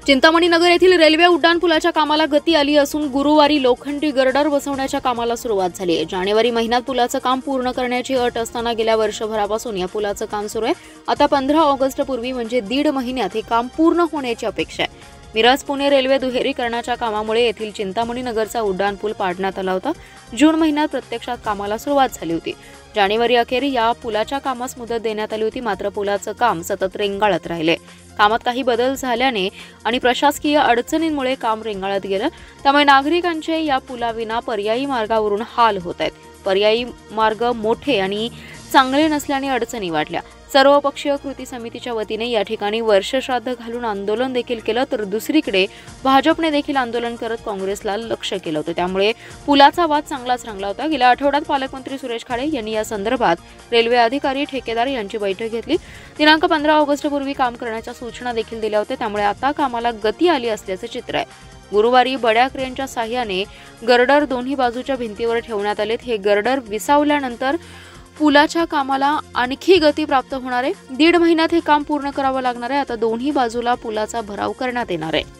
चिंतामणी नगर येथील रेल्वे उड्डाणपुलाच्या कामाला गती आली असून गुरुवारी लोखंडी गर्डर बसवण्याच्या कामाला सुरुवात झाली आहे। जानेवारी महिन्यात पुलाचं काम पूर्ण करण्याची अट असताना गेल्या वर्षभरापासून या पुलाचं काम सुरू आहे। आता 15 ऑगस्ट पूर्वी म्हणजे 1.5 महिन्यात हे काम पूर्ण होण्याची अपेक्षा आहे। मिरज पुणे रेल्वे दुहेरीकरणाच्या कामामुळे येथील चिंतामणी नगरचा उड्डाणपूल पाडण्यात आला होता। जून महिन्यात प्रत्यक्षात कामाला सुरुवात झाली होती। जानेवारी अखेर या पुलाच्या कामास मुदत देण्यात आली होती, मात्र पुलाचं काम सतत रेंगाळत राहिले। कामात काही बदल झाल्याने आणि प्रशासकीय अडचणींमुळे काम रेंगाळत गेलं, त्यामुळे नागरिकांचे या पुलाविना पर्यायी मार्गावरून हाल होत आहेत। पर्यायी मार्ग मोठे आणि चांगले नसल्याने अडचणी वाढल्या। सर्वपक्षीय कृती समितीच्या वतीने या ठिकाणी वर्षश्राद्ध घालून आंदोलन देखील केलं, तर दुसरीकडे भाजपने देखील आंदोलन करत काँग्रेसला लक्ष्य केलं होतं। त्यामुळे पुलाचा वाद चांगलाच रंगला होता। गेल्या आठवड्यात पालकमंत्री सुरेश खाडे यांनी या संदर्भात रेल्वे अधिकारी ठेकेदार यांची बैठक घेतली। दिनांक 15 ऑगस्ट पूर्वी काम करण्याच्या सूचना देखील दिल्या होत्या, त्यामुळे आता कामाला गती आली असल्याचं चित्र आहे। गुरुवारी बड्या क्रेनच्या साहाय्याने गर्डर दोन्ही बाजूच्या भिंतीवर ठेवण्यात आलेत। हे गर्डर विसावल्यानंतर पुलाच्या कामाला आणखी गती प्राप्त होणार आहे। 1.5 महिन्यात हे काम पूर्ण करावं लागणार आहे। आता दोन्ही बाजूला पुलाचा भराव करण्यात येणार आहे।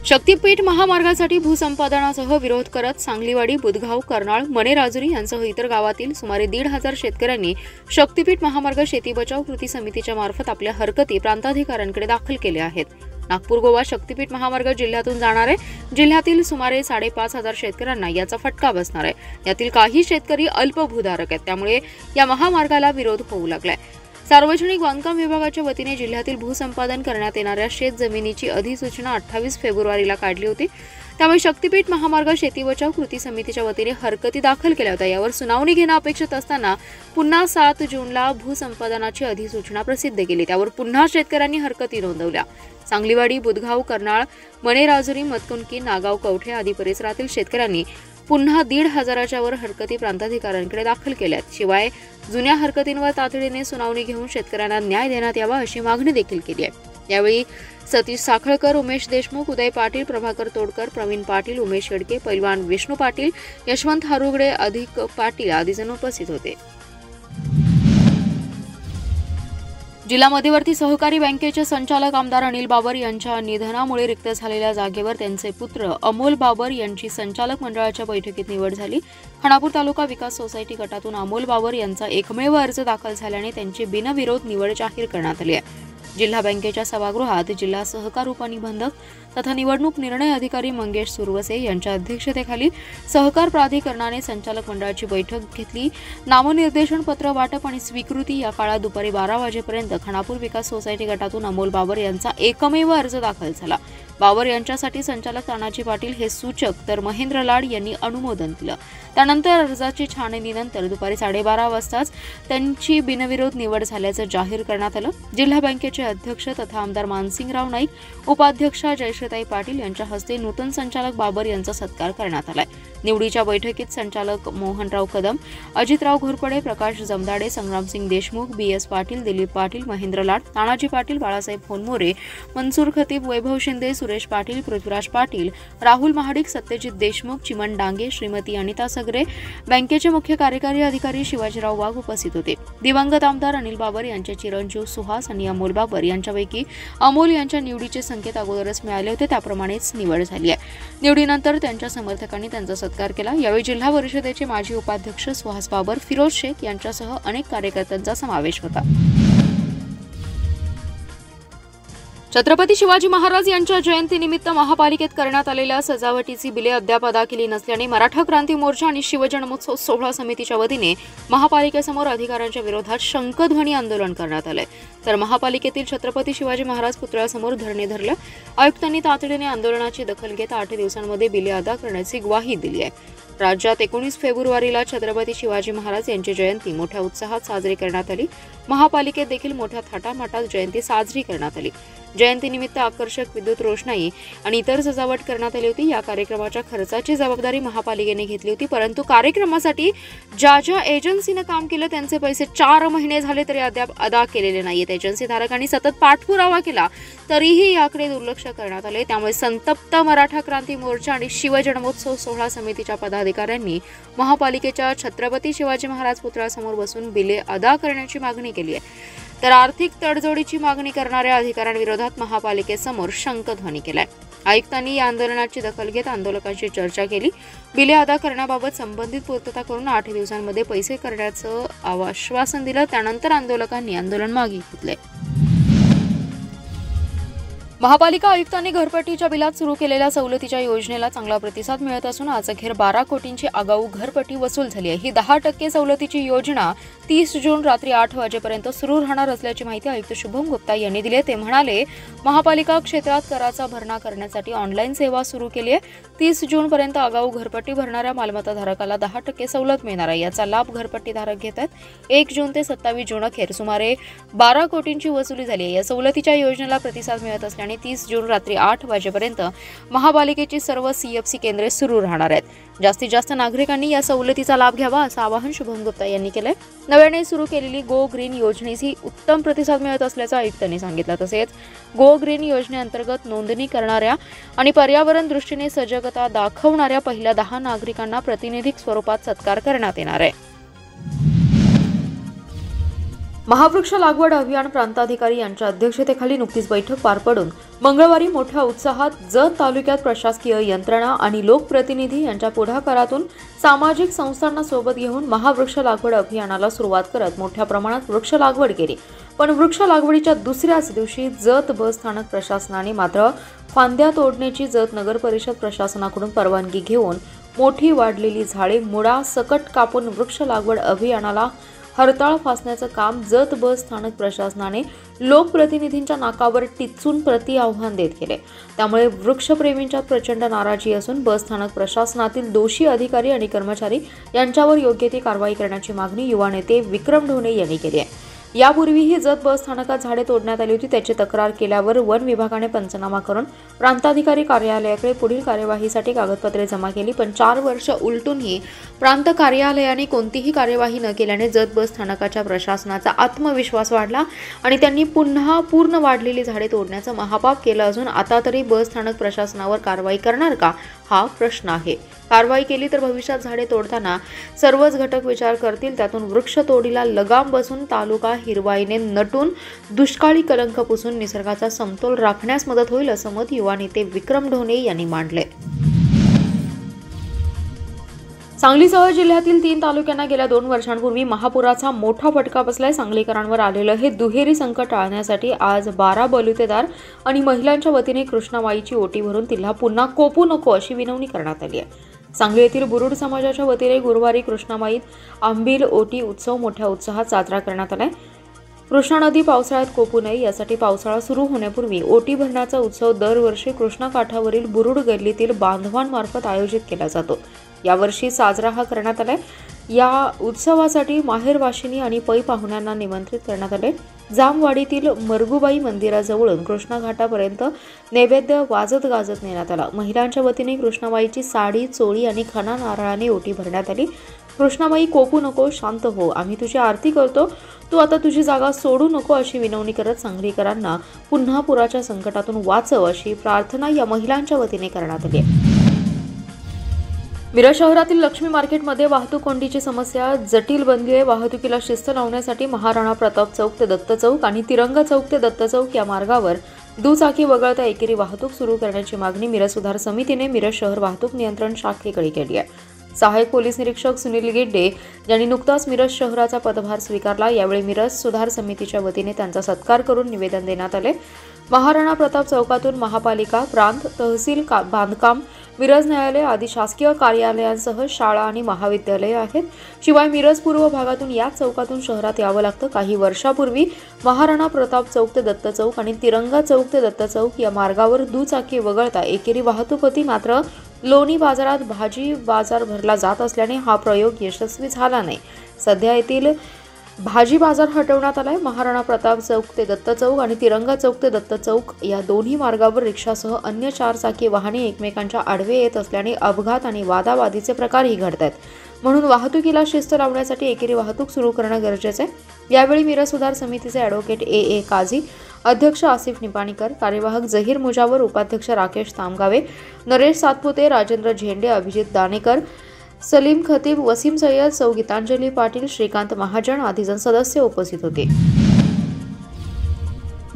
शक्तीपीठ महामार्गासाठी भूसंपादनासह विरोध करत सांगलीवाडी, बुधगाव, कर्नाळ, मणेराजुरी यांसह इतर गावातील सुमारे 1,500 शेतकऱ्यांनी शक्तीपीठ महामार्ग शेती बचाव कृती समितीच्या मार्फत आपल्या हरकती प्रांताधिकाऱ्यांकडे दाखल केल्या आहेत। नागपूर गोवा शक्तीपीठ महामार्ग जिल्ह्यातून जाणार आहे। जिल्ह्यातील सुमारे 5,500 शेतकऱ्यांना याचा फटका बसणार आहे। यातील काही शेतकरी अल्पभूधारक आहेत, त्यामुळे या महामार्गाला विरोध होऊ लागलाय। सार्वजनिक बांधकाम विभागाच्या वतीने जिल्ह्यातील भूसंपादन करण्यात येणाऱ्या शेत जमिनीची अधिसूचना 28 फेब्रुवारीला काढली होती। त्यामुळे शक्तीपीठ महामार्ग शेती बचाव कृती समितीच्या वतीने हरकती दाखल केल्या होत्या। यावर सुनावणी घेणं अपेक्षित असताना पुन्हा 7 जूनला भूसंपादनाची अधिसूचना प्रसिद्ध केली। त्यावर पुन्हा शेतकऱ्यांनी हरकती नोंदवल्या। सांगलीवाडी, बुधगाव, कर्नाळ, मणेराजुरी, मतकुंकी, नागाव, कवठे आदी परिसरातील शेतकऱ्यांनी पुन्हा 1,500च्या वर हरकती प्रांताधिकाऱ्यांकडे दाखल केल्यात। शिवाय जुन्या हरकतींवर तातडीने सुनावणी घेऊन शेतकऱ्यांना न्याय देण्यात यावा अशी मागणी देखील केली आहे। यावेळी सतीश साखळकर, उमेश देशमुख, उदय पाटील, प्रभाकर तोडकर, प्रवीण पाटील, उमेश शेडके, पैलवान विष्णू पाटील, यशवंत हारुगडे, अधिक पाटील आदी जण उपस्थित होते। जिल्हा मध्यवर्ती सहकारी बँकेचे संचालक आमदार अनिल बाबर यांच्या निधनामुळे रिक्त झालेल्या जागेवर त्यांचे पुत्र अमोल बाबर यांची संचालक मंडळाच्या बैठकीत निवड झाली। खानापूर तालुका विकास सोसायटी गटातून अमोल बाबर यांचा एकमेव अर्ज दाखल झाल्याने त्यांची बिनविरोध निवड जाहीर करण्यात आली आहे। जिल्हा बँकेच्या सभागृहात जिल्हा सहकार उपनिबंधक तथा निवडणूक निर्णय अधिकारी मंगेश सुरवसे यांच्या अध्यक्षतेखाली सहकार प्राधिकरणाने संचालक मंडळाची बैठक घेतली। नामनिर्देशन पत्र वाटप आणि स्वीकृती या काळात दुपारी 12 वाजेपर्यंत खानापूर विकास सोसायटी गटातून अमोल बाबर यांचा एकमेव अर्ज दाखल झाला। बाबर यांच्यासाठी संचालक तानाजी पाटील हे सूचक तर महेंद्र लाड यांनी अनुमोदन दिलं। त्यानंतर अर्जाची छाननीनंतर दुपारी 12:30 वाजताच त्यांची बिनविरोध निवड झाल्याचं जाहीर करण्यात आलं। जिल्हा बँकेचे अध्यक्ष तथा आमदार मानसिंगराव नाईक, उपाध्यक्षा जयश्रीताई पाटील यांच्या हस्ते नूतन संचालक बाबर यांचा सत्कार करण्यात आलाय। निवडीच्या बैठकीत संचालक मोहनराव कदम, अजितराव घोरपडे, प्रकाश जमदाडे, संग्रामसिंग देशमुख, BS पाटील, दिलीप पाटील, महेंद्र लाड, तानाजी पाटील, बाळासाहेब होनमोरे, मनसूर खतीब, वैभव शिंदे, सुरेश पाटील, पृथ्वीराज पाटील, राहुल महाडिक, सत्यजित देशमुख, चिमन डांगे, श्रीमती अनिता सगरे, बँकेचे मुख्य कार्यकारी अधिकारी शिवाजीराव वाघ उपस्थित होते। दिवंगत आमदार अनिल बाबर यांचे चिरंजीव सुहास आणि अमोल बाबर यांच्यापैकी अमोल यांच्या निवडीचे संकेत अगोदरच मिळाले होते, त्याप्रमाणेच निवड झाली आहे। निवडीनंतर त्यांच्या समर्थकांनी त्यांचा सत्कार केला। यावेळी जिल्हा परिषदेचे माजी उपाध्यक्ष सुहास बाबर, फिरोज शेख यांच्यासह अनेक कार्यकर्त्यांचा समावेश होता। छत्रपती शिवाजी महाराज यांच्या जयंतीनिमित्त महापालिकेत करण्यात आलेल्या सजावटीची बिले अद्याप अदा केली नसल्याने मराठा क्रांती मोर्चा आणि शिवजन्मोत्सव सोहळा समितीच्या वतीने महापालिकेसमोर अधिकाऱ्यांच्या विरोधात शंखध्वनी आंदोलन करण्यात आले। तर महापालिकेतील छत्रपती शिवाजी महाराज पुतळ्यासमोर धरणे धरले। आयुक्तांनी तातडीने आंदोलनाची दखल घेत 8 दिवसांमध्ये बिले अदा करण्याची ग्वाही दिली आहे। राज्यात 19 फेब्रुवारीला छत्रपती शिवाजी महाराज यांची जयंती मोठ्या उत्साहात साजरी करण्यात आली। महापालिकेत देखील मोठ्या थाटामाटात जयंती साजरी करण्यात आली। जयंतीनिमित्त आकर्षक विद्युत रोषणाई आणि इतर सजावट करण्यात आली होती। या कार्यक्रमाच्या खर्चाची जबाबदारी महापालिकेने घेतली होती, परंतु कार्यक्रमासाठी ज्या एजन्सीने काम केलं त्यांचे पैसे 4 महिने झाले तरी अद्याप अदा केलेले नाहीत। एजन्सी धारकांनी सतत पाठपुरावा केला तरीही याकडे दुर्लक्ष करण्यात आले। त्यामुळे संतप्त मराठा क्रांती मोर्चा आणि शिवजन्मोत्सव सोहळा समितीच्या पदाधिकाऱ्यांनी महापालिकेच्या छत्रपती शिवाजी महाराज पुतळ्यासमोर बसून बिले अदा करण्याची मागणी केली आहे। तर आर्थिक तडजोडीची मागणी करणाऱ्या अधिकाऱ्यांविरोधात महापालिकेसमोर शंखध्वनी केलाय। आयुक्तांनी या आंदोलनाची दखल घेत आंदोलकांशी चर्चा केली। बिले अदा करण्याबाबत संबंधित पूर्तता करून 8 दिवसांमध्ये पैसे करण्याचं आश्वासन दिलं। त्यानंतर आंदोलकांनी आंदोलन मागे घेतले। महापालिका आयुक्तांनी घरपट्टीच्या बिलात सुरू केलेल्या सवलतीच्या योजनेला चांगला प्रतिसाद मिळत असून आज अखेर 12 कोटींची आगाऊ घरपट्टी वसूल झाली आहे। ही 10% सवलतीची योजना 30 जून रात्री 8 वाजेपर्यंत सुरू राहणार असल्याची माहिती आयुक्त शुभम गुप्ता यांनी दिली आहे। ते म्हणाले, महापालिका क्षेत्रात कराचा भरणा करण्यासाठी ऑनलाईन सेवा सुरू केली आहे। 30 जून पर्यंत आगाऊ घरपट्टी भरणाऱ्या मालमत्ता धारकाला 10% सवलत मिळणार आहे। याचा लाभ घरपट्टी धारक घेत आहेत। 1 जून ते 27 जून अखेर सुमारे 12 कोटींची वसुली झाली आहे। या सवलतीच्या योजनेला प्रतिसाद मिळत असल्याने 30 जून रात्री 8 वाजेपर्यंत महापालिकेची सर्व CFC केंद्रे सुरू राहणार आहेत। जास्तीत जास्त नागरिकांनी या सवलतीचा लाभ घ्यावा असं आवाहन शुभम गुप्ता यांनी केलंय। नव्याने सुरू केलेली गो ग्रीन योजनेची उत्तम प्रतिसाद मिळत असल्याचं आयुक्तांनी सांगितलं। तसेच गो ग्रीन योजनेअंतर्गत नोंदणी करणाऱ्या आणि पर्यावरण दृष्टीने सजगता दाखवणाऱ्या पहिल्या 10 नागरिकांना प्रातिनिधिक स्वरूपात सत्कार करण्यात येणार आहे। महावृक्ष लागवड अभियान प्रांताधिकारी यांच्या अध्यक्षतेखाली नुकतीच बैठक पार पडून मंगळवारी मोठ्या उत्साहात जत तालुक्यात प्रशासकीय यंत्रणा आणि लोकप्रतिनिधी यांच्या पुढाकारातून सामाजिक संस्थांना सोबत घेऊन महावृक्ष लागवड अभियानाला सुरुवात करत मोठ्या प्रमाणात वृक्ष लागवड केली। पण वृक्ष लागवडीच्या दुसऱ्याच दिवशी जत बस स्थानक प्रशासनाने मात्र फांद्या तोडण्याची जत नगर परिषद प्रशासनाकडून परवानगी घेऊन मोठी वाढलेली झाडे मुळासकट कापून वृक्ष लागवड अभियानाला हरताळ फासण्याचं काम जत बस स्थानक प्रशासनाने लोकप्रतिनिधींच्या नाकावर टिचून प्रति आव्हान देत केले। त्यामुळे वृक्षप्रेमींच्यात प्रचंड नाराजी असून बस स्थानक प्रशासनातील दोषी अधिकारी आणि कर्मचारी यांच्यावर योग्य ती कारवाई करण्याची मागणी युवा नेते विक्रम ढोणे यांनी केली आहे। यापूर्वीही जत बस स्थानकात झाडे तोडण्यात आली होती। त्याची तक्रार केल्यावर वन विभागाने पंचनामा करून प्रांताधिकारी कार्यालयाकडे पुढील कार्यवाहीसाठी कागदपत्रे जमा केली। पण 4 वर्ष उलटूनही प्रांत कार्यालयाने कोणतीही कार्यवाही न केल्याने जत बस स्थानकाच्या प्रशासनाचा आत्मविश्वास वाढला आणि त्यांनी पुन्हा पूर्ण वाढलेली झाडे तोडण्याचं महापाप केलं असून आता तरी बस स्थानक प्रशासनावर कारवाई करणार का हा प्रश्न आहे। कारवाई केली तर भविष्यात झाडे तोडताना सर्वच घटक विचार करतील। त्यातून वृक्ष तोडीला लगाम बसून तालुका हिरवाईने नटून दुष्काळी कलंक पुसून निसर्गाचा समतोल राखण्यास मदत होईल असं मत युवा नेते विक्रम ढोणे यांनी मांडले। सांगलीसह जिल्ह्यातील 3 तालुक्यांना गेल्या 2 वर्षांपूर्वी महापुराचा मोठा फटका बसलाय। सांगलीकरांवर आलेलं हे दुहेरी संकट टाळण्यासाठी आज 12 बलुतेदार आणि महिलांच्या वतीने कृष्णाबाईची ओटी भरून तिला पुन्हा कोपू नको अशी विनवणी करण्यात आली आहे। सांगली येथील बुरुड समाजाच्या वतीने गुरुवारी कृष्णाबाईत आंबील ओटी उत्सव मोठ्या उत्साहात साजरा करण्यात आलाय। कृष्णा नदी पावसाळ्यात कोपू नये यासाठी पावसाळा सुरू होण्यापूर्वी ओटी भरण्याचा उत्सव दरवर्षी कृष्णा काठावरील बुरुड गल्लीतील बांधवांमार्फत आयोजित केला जातो। यावर्षी साजरा हा करण्यात आलाय। या उत्सवासाठी माहेरवाशिनी आणि पै पाहुण्यांना निमंत्रित करण्यात आले। जामवाडीतील मरगुबाई मंदिराजवळून कृष्णा घाटापर्यंत नैवेद्य वाजत गाजत नेण्यात आला। महिलांच्या वतीने कृष्णाबाईची साडी, चोळी आणि खणा नारळाने ओटी भरण्यात आली। कृष्णाबाई कोपू नको, शांत हो, आम्ही तुझी आरती करतो, तू आता तुझी जागा सोडू नको अशी विनवणी करत सांगलीकरांना पुन्हा पुराच्या संकटातून वाचव अशी प्रार्थना या महिलांच्या वतीने करण्यात आली। मिरज शहरातील लक्ष्मी मार्केटमध्ये वाहतूक कोंडीची समस्या जटिल बनली आहे। वाहतुकीला शिस्त लावण्यासाठी महाराणा प्रताप चौक ते दत्त चौक आणि तिरंगा चौक ते दत्त चौक या मार्गावर दुचाकी वगळता एकेरी वाहतूक सुरू करण्याची मागणी मिरज सुधार समितीने मिरज शहर वाहतूक नियंत्रण शाखेकडे केली आहे। सहाय्यक पोलीस निरीक्षक सुनील गिड्डे यांनी नुकताच मिरज शहराचा पदभार स्वीकारला। यावेळी मिरज सुधार समितीच्या वतीने त्यांचा सत्कार करून निवेदन देण्यात आले। महाराणा प्रताप चौकातून महापालिका, प्रांत, तहसील, बांधकाम, मिरज न्यायालय आदी शासकीय कार्यालयांसह शाळा आणि महाविद्यालये आहेत। शिवाय मिरज पूर्व भागातून याच चौकातून शहरात यावं लागतं। काही वर्षापूर्वी महाराणा प्रताप चौक ते दत्त चौक आणि तिरंगा चौक ते दत्त चौक या मार्गावर दुचाकी वगळता एकेरी वाहतूक होती। मात्र लोणी बाजारात भाजी बाजार भरला जात असल्याने हा प्रयोग यशस्वी झाला नाही। सध्या येथील भाजी बाजार हटवण्यात आलाय। महाराणा प्रताप चौक ते दत्त चौक आणि तिरंगा चौक ते दत्त चौक या दोन्ही मार्गावर रिक्षासह अन्य 4 चाकी वाहने एकमेकांच्या आडवे येत असल्याने अपघात आणि वादावादीचे प्रकारही घडत आहेत। म्हणून वाहतुकीला शिस्त लावण्यासाठी एकेरी वाहतूक सुरू करणं गरजेचं आहे। यावेळी मिरज सुधार समितीचे ॲडव्होकेट ए काझी, अध्यक्ष आसिफ निपाणीकर, कार्यवाहक जहीर मुजावर, उपाध्यक्ष राकेश तामगावे, नरेश सातपुते, राजेंद्र झेंडे, अभिजित दानेकर, सलीम खतीब, वसीम सय्यद, सौ गीतांजली पाटील, श्रीकांत महाजन आदी जण सदस्य उपस्थित होते।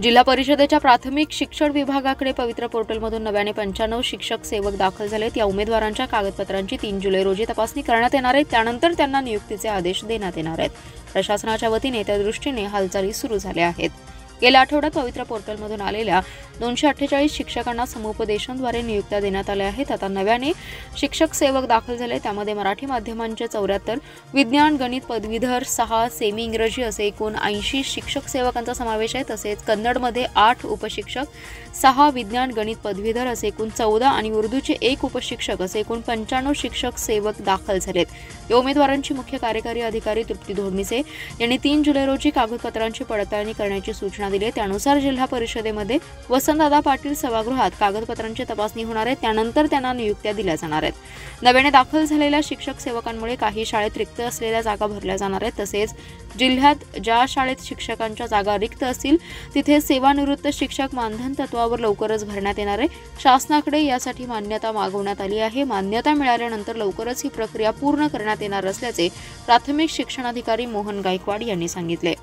जिल्हा परिषदेच्या प्राथमिक शिक्षण विभागाकडे पवित्र पोर्टलमधून नव्याने 95 शिक्षक सेवक दाखल झालेत। या उमेदवारांच्या कागदपत्रांची 3 जुलै रोजी तपासणी करण्यात येणार आहे। त्यानंतर त्यांना नियुक्तीचे आदेश देण्यात येणार आहेत। प्रशासनाच्या वतीने त्या दृष्टीने हालचाली सुरू झाल्या आहेत। गेल्या आठवड्यात पवित्र पोर्टलमधून आलेल्या 248 शिक्षकांना समुपदेशनद्वारे नियुक्त्या देण्यात आल्या आहेत। आता नव्याने शिक्षक सेवक दाखल झाले, त्यामध्ये मराठी माध्यमांचे 74, विज्ञान गणित पदवीधर 6, सेमी इंग्रजी असे एकूण 80 शिक्षक सेवकांचा समावेश आहे। तसेच कन्नडमध्ये 8 उपशिक्षक, 6 विज्ञान गणित पदवीधर असे एकूण 14 आणि उर्दूचे 1 उपशिक्षक असे एकूण 95 शिक्षक सेवक दाखल झालेत। या उमेदवारांची मुख्य कार्यकारी अधिकारी तृप्ती धोडमिसे यांनी 3 जुलै रोजी कागदपत्रांची पडताळणी करण्याची सूचना दिली। त्यानुसार जिल्हा परिषदेमध्ये वसंतदादा पाटील सभागृहात कागदपत्रांची तपासणी होणार आहे। त्यानंतर त्यांना नियुक्त्या दिल्या जाणार आहेत। नव्याने दाखल झालेल्या शिक्षक सेवकांमुळे काही शाळेत रिक्त असलेल्या जागा भरल्या जाणार आहेत। तसेच जिल्ह्यात ज्या शाळेत शिक्षकांच्या जागा रिक्त असतील तिथे सेवानिवृत्त शिक्षक मानधन तत्वावर लवकरच भरण्यात येणार आहे। शासनाकडे यासाठी मान्यता मागवण्यात आली आहे। मान्यता मिळाल्यानंतर लवकरच ही प्रक्रिया पूर्ण करण्यात येणार असल्याचे प्राथमिक शिक्षणाधिकारी मोहन गायकवाड यांनी सांगितले।